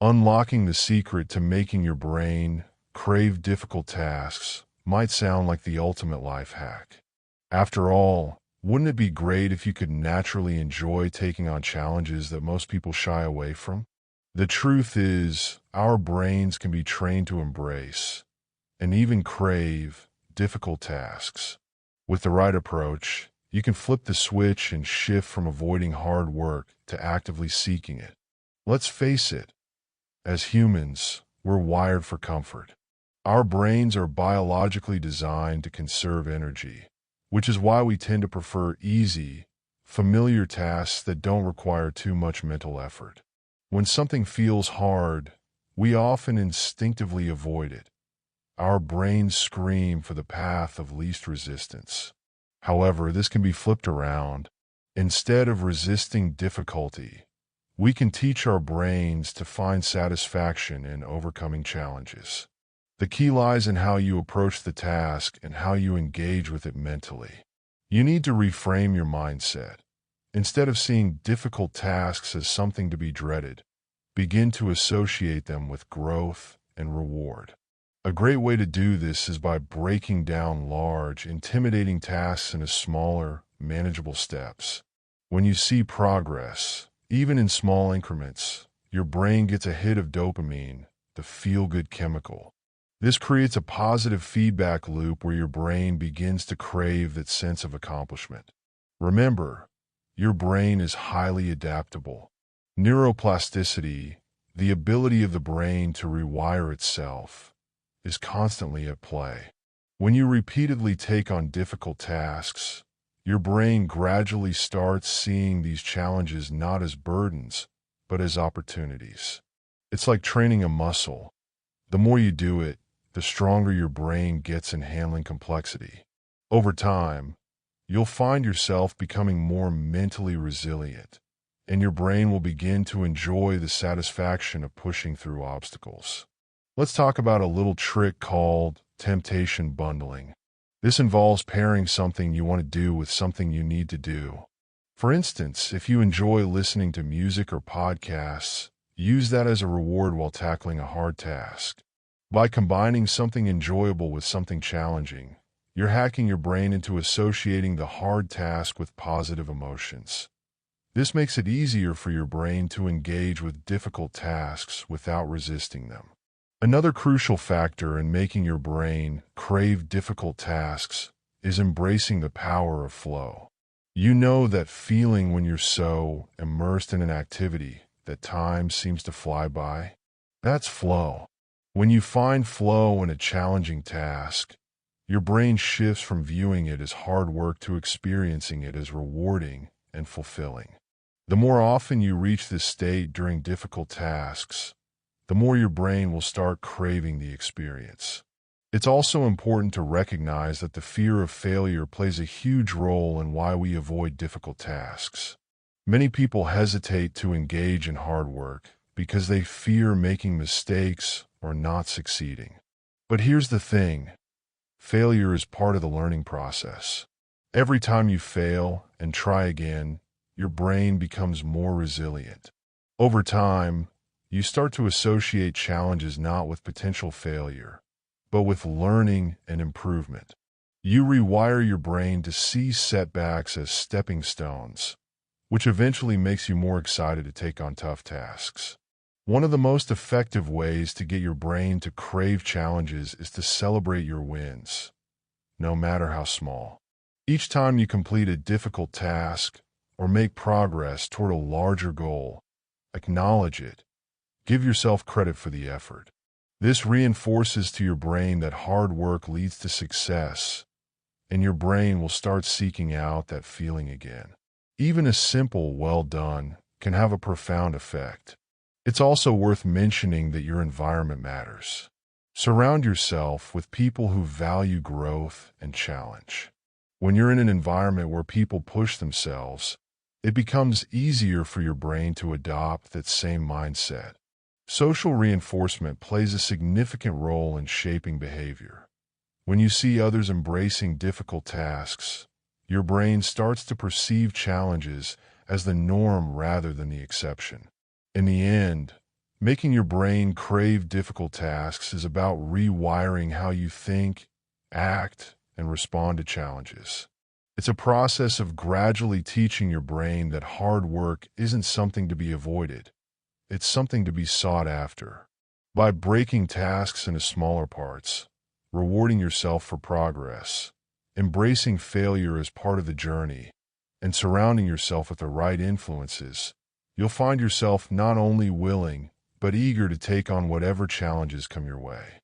Unlocking the secret to making your brain crave difficult tasks might sound like the ultimate life hack. After all, wouldn't it be great if you could naturally enjoy taking on challenges that most people shy away from? The truth is, our brains can be trained to embrace and even crave difficult tasks. With the right approach, you can flip the switch and shift from avoiding hard work to actively seeking it. Let's face it, as humans, we're wired for comfort. Our brains are biologically designed to conserve energy, which is why we tend to prefer easy, familiar tasks that don't require too much mental effort. When something feels hard, we often instinctively avoid it. Our brains scream for the path of least resistance. However, this can be flipped around. Instead of resisting difficulty, we can teach our brains to find satisfaction in overcoming challenges. The key lies in how you approach the task and how you engage with it mentally. You need to reframe your mindset. Instead of seeing difficult tasks as something to be dreaded, begin to associate them with growth and reward. A great way to do this is by breaking down large, intimidating tasks into smaller, manageable steps. When you see progress, even in small increments, your brain gets a hit of dopamine, the feel-good chemical. This creates a positive feedback loop where your brain begins to crave that sense of accomplishment. Remember, your brain is highly adaptable. Neuroplasticity, the ability of the brain to rewire itself, is constantly at play. When you repeatedly take on difficult tasks, your brain gradually starts seeing these challenges not as burdens, but as opportunities. It's like training a muscle. The more you do it, the stronger your brain gets in handling complexity. Over time, you'll find yourself becoming more mentally resilient, and your brain will begin to enjoy the satisfaction of pushing through obstacles. Let's talk about a little trick called temptation bundling. This involves pairing something you want to do with something you need to do. For instance, if you enjoy listening to music or podcasts, use that as a reward while tackling a hard task. By combining something enjoyable with something challenging, you're hacking your brain into associating the hard task with positive emotions. This makes it easier for your brain to engage with difficult tasks without resisting them. Another crucial factor in making your brain crave difficult tasks is embracing the power of flow. You know that feeling when you're so immersed in an activity that time seems to fly by? That's flow. When you find flow in a challenging task, your brain shifts from viewing it as hard work to experiencing it as rewarding and fulfilling. The more often you reach this state during difficult tasks, the more your brain will start craving the experience. It's also important to recognize that the fear of failure plays a huge role in why we avoid difficult tasks. Many people hesitate to engage in hard work because they fear making mistakes or not succeeding. But here's the thing. Failure is part of the learning process. Every time you fail and try again, your brain becomes more resilient. Over time, you start to associate challenges not with potential failure, but with learning and improvement. You rewire your brain to see setbacks as stepping stones, which eventually makes you more excited to take on tough tasks. One of the most effective ways to get your brain to crave challenges is to celebrate your wins, no matter how small. Each time you complete a difficult task or make progress toward a larger goal, acknowledge it. Give yourself credit for the effort. This reinforces to your brain that hard work leads to success, and your brain will start seeking out that feeling again. Even a simple "well done" can have a profound effect. It's also worth mentioning that your environment matters. Surround yourself with people who value growth and challenge. When you're in an environment where people push themselves, it becomes easier for your brain to adopt that same mindset. Social reinforcement plays a significant role in shaping behavior. When you see others embracing difficult tasks, your brain starts to perceive challenges as the norm rather than the exception. In the end, Making your brain crave difficult tasks is about rewiring how you think, act, and respond to challenges. It's a process of gradually teaching your brain that hard work isn't something to be avoided. It's something to be sought after. By breaking tasks into smaller parts, rewarding yourself for progress, embracing failure as part of the journey, and surrounding yourself with the right influences, you'll find yourself not only willing, but eager to take on whatever challenges come your way.